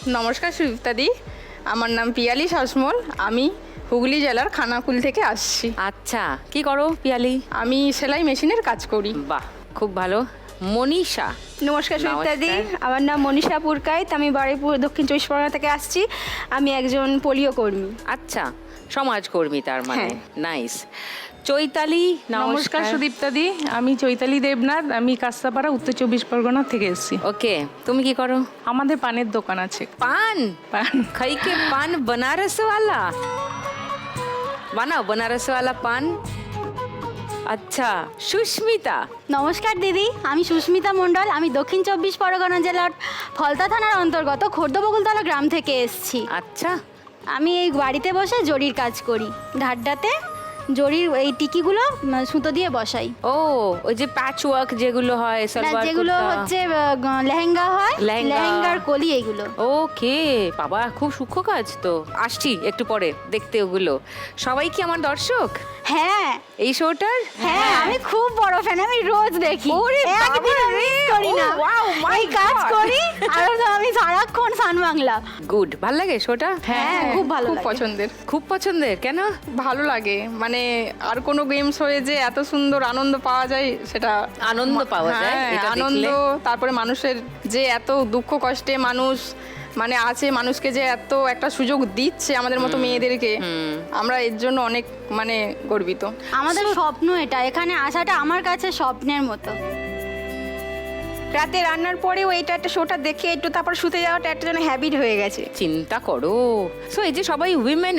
নমস্কার সুদীপ্তাদি, আমার নাম পিয়ালি শাসমল। আমি হুগলি জেলার খানাকুল থেকে আসছি। আচ্ছা, কি করো পিয়ালি? আমি সেলাই মেশিনের কাজ করি। বাহ, খুব ভালো। মনীষা। নমস্কার সুদীপ্তাদি, নমস্কার। আমার নাম মনীষা পুরকাইত। আমি বারুইপুর দক্ষিণ চব্বিশ পরগনা থেকে আসছি। আমি একজন পোলিও কর্মী। আচ্ছা, সমাজকর্মী তার মানে। হ্যাঁ। নাইস। চৈতালি। নমস্কার সুদীপ্তাদি, আমি চৈতালি দেবনাথ। আমি কাস্তাপাড়া, উত্তর চব্বিশ পরগনা থেকে এসেছি। ওকে, তুমি কি করো? আমাদের পানের দোকান আছে। পান। পান। খাই কে পান बनारस वाला বানাও बनारस वाला পান। আচ্ছা, সুস্মিতা। নমস্কার দিদি, আমি সুস্মিতা মণ্ডল। আমি দক্ষিণ চব্বিশ পরগনা জেলার ফলতা থানার অন্তর্গত খোর্দবকুলতলা গ্রাম থেকে এসেছি। আচ্ছা, আমি এই বাড়িতে বসে জরির কাজ করি। ঢাড্ডাতে জরির এই টিকিগুলো সুতো দিয়ে বসাই। ও ওই যে প্যাচ ওয়ার্ক যেগুলো হয়, না, সালোয়ার যেগুলো কুর্তা। হচ্ছে লেহেঙ্গা হয়, লেহেঙ্গা। লেহেঙ্গার কলি এইগুলো। ওকে বাবা, খুব সূক্ষ্ম কাজ তো। আসছি একটু পরে দেখতে ওগুলো। সবাই কি আমার দর্শক হ্যাঁ এই শোটার? হ্যাঁ, আমি খুব বড় ফ্যান, আমি রোজ দেখি। ওরে একদিনও বাবা রে, miss করি না। ও wow, my এই কাজ God! করি আর তো আমি সারাক্ষণ সান বাংলা। গুড, ভাল লাগে শোটা? হ্যাঁ, খুব ভালো খুব লাগে। পছন্দের। খুব পছন্দের। কেন? ভালো লাগে, মানে আর কোনো গেমস হয়ে যে এত সুন্দর আনন্দ পাওয়া যায় সেটা। আনন্দ পাওয়া যায় হ্যাঁ, এটা আনন্দ। দেখলে। তারপরে মানুষের যে এত দুঃখ কষ্টে মানুষ মানে আছে, মানুষকে যে এত একটা সুযোগ দিচ্ছে আমাদের মতো মেয়েদেরকে, আমরা এর জন্য অনেক মানে গর্বিত। আমাদের স্বপ্ন এটা, এখানে আসাটা আমার কাছে স্বপ্নের মতো। রাতে রান্নার পরেও এইটা একটা শোটা দেখে একটু তারপর শুতে যাওয়াটা একটা যেন হ্যাবিট হয়ে গেছে। চিন্তা করো। সো এই যে সবাই উইমেন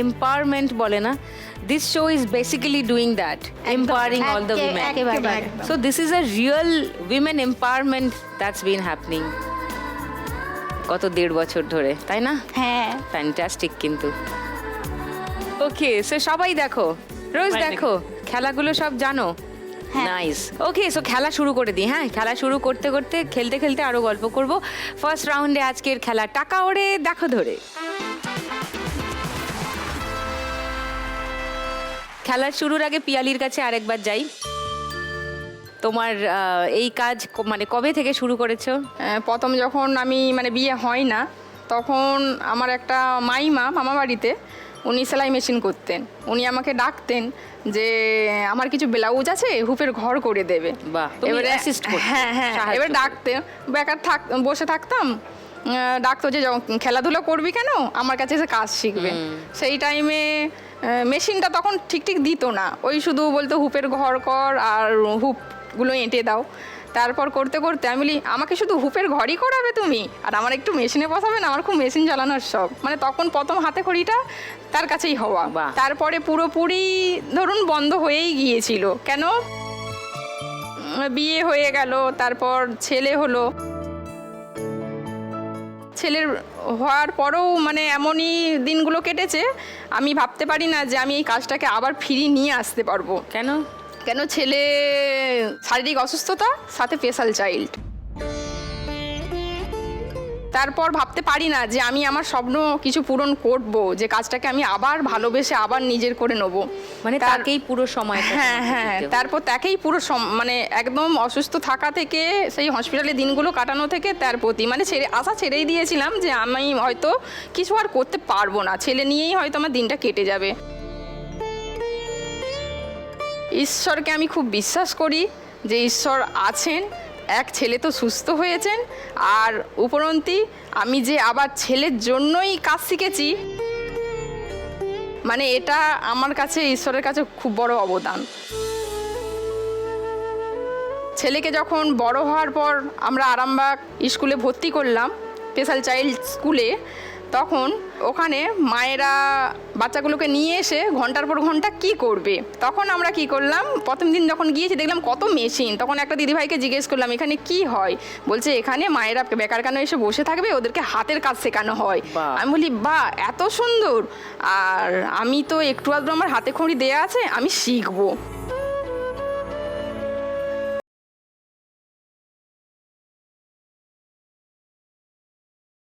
এম্পাওয়ারমেন্ট বলে না, this show is basically doing that, empowering all the women. একেবারে। So this is a real women empowerment that's been happening গত 1.5 বছর ধরে, তাই না? হ্যাঁ, ফ্যান্টাস্টিক কিন্তু। ওকে, সো সবাই দেখো, রোজ সবাই দেখো, খেলাগুলো সব জানো? হ্যাঁ। নাইস। ওকে, সো খেলা শুরু করে দিই। হ্যাঁ, খেলা শুরু করতে করতে খেলতে খেলতে আরো গল্প করব। ফার্স্ট রাউন্ডে আজকের খেলা টাকা ওড়ে দেখো ধরে। খেলার শুরুর আগে পিয়ালির কাছে আরেকবার যাই। তোমার এই কাজ মানে কবে থেকে শুরু করেছো? প্রথম যখন আমি মানে বিয়ে হয় না, তখন আমার একটা মাইমা মামা বাড়িতে উনি সেলাই মেশিন করতেন। উনি আমাকে ডাকতেন যে আমার কিছু ব্লাউজ আছে, হুপের ঘর করে দেবে। বাহ, তুমি assist করতে, হ্যাঁ হ্যাঁ, সাহায্য এবার করতে। ডাকতে বেকার বসে থাকতাম। ডাকতো যে খেলাধুলা করবি কেন, আমার কাছে এসে কাজ শিখবে। সেই টাইমে মেশিনটা তখন ঠিক ঠিক দিত না, ওই শুধু বলতো হুপের ঘর কর আর হুপগুলো এঁটে দাও। তারপর করতে করতে আমি বলি আমাকে শুধু হুপের ঘরই করাবে তুমি, আর আমার একটু মেশিনে বসাবে না, আমার খুব মেশিন চালানোর শখ। মানে তখন প্রথম হাতে খড়িটা তার কাছেই হওয়া। বাহ। তারপরে পুরোপুরি ধরুন বন্ধ হয়েই গিয়েছিল। কেন? বিয়ে হয়ে গেল, তারপর ছেলে হলো। ছেলের হওয়ার পরেও মানে এমনই দিনগুলো কেটেছে, আমি ভাবতে পারি না যে আমি এই কাজটাকে আবার ফিরিয়ে নিয়ে আসতে পারবো। কেন? কেন? ছেলে শারীরিক অসুস্থতা, সাথে স্পেশাল চাইল্ড। তারপর ভাবতে পারি না যে আমি আমার স্বপ্ন কিছু পূরণ করব, যে কাজটাকে আমি আবার ভালোবেসে আবার নিজের করে নেব। মানে তাকেই পুরো সময়। হ্যাঁ হ্যাঁ, তারপর তাকেই পুরো মানে একদম অসুস্থ থাকা থেকে, সেই হসপিটালে দিনগুলো কাটানো থেকে তার প্রতি মানে আশা ছেড়েই দিয়েছিলাম যে আমি হয়তো কিছু আর করতে পারবো না, ছেলে নিয়েই হয়তো আমার দিনটা কেটে যাবে। ঈশ্বরকে আমি খুব বিশ্বাস করি যে ঈশ্বর আছেন, এক ছেলে তো সুস্থ হয়েছেন, আর উপরন্তি আমি যে আবার ছেলের জন্যই কাজ শিখেছি, মানে এটা আমার কাছে ঈশ্বরের কাছে খুব বড় অবদান। ছেলেকে যখন বড় হওয়ার পর আমরা আরামবাগ স্কুলে ভর্তি করলাম, স্পেশাল চাইল্ড স্কুলে, তখন ওখানে মায়েরা বাচ্চাগুলোকে নিয়ে এসে ঘন্টার পর ঘন্টা কি করবে। তখন আমরা কি করলাম, প্রথম দিন যখন গিয়েছি দেখলাম কত মেশিন। তখন একটা দিদিভাইকে জিজ্ঞেস করলাম এখানে কি হয়, বলছে এখানে মায়েরা বেকার কেন এসে বসে থাকবে, ওদেরকে হাতের কাজ শেখানো হয়। বাহ। আমি বলি বাহ, এত সুন্দর। আর আমি তো একটু আধটু আমার হাতে খড়ি দেয়া আছে, আমি শিখবো।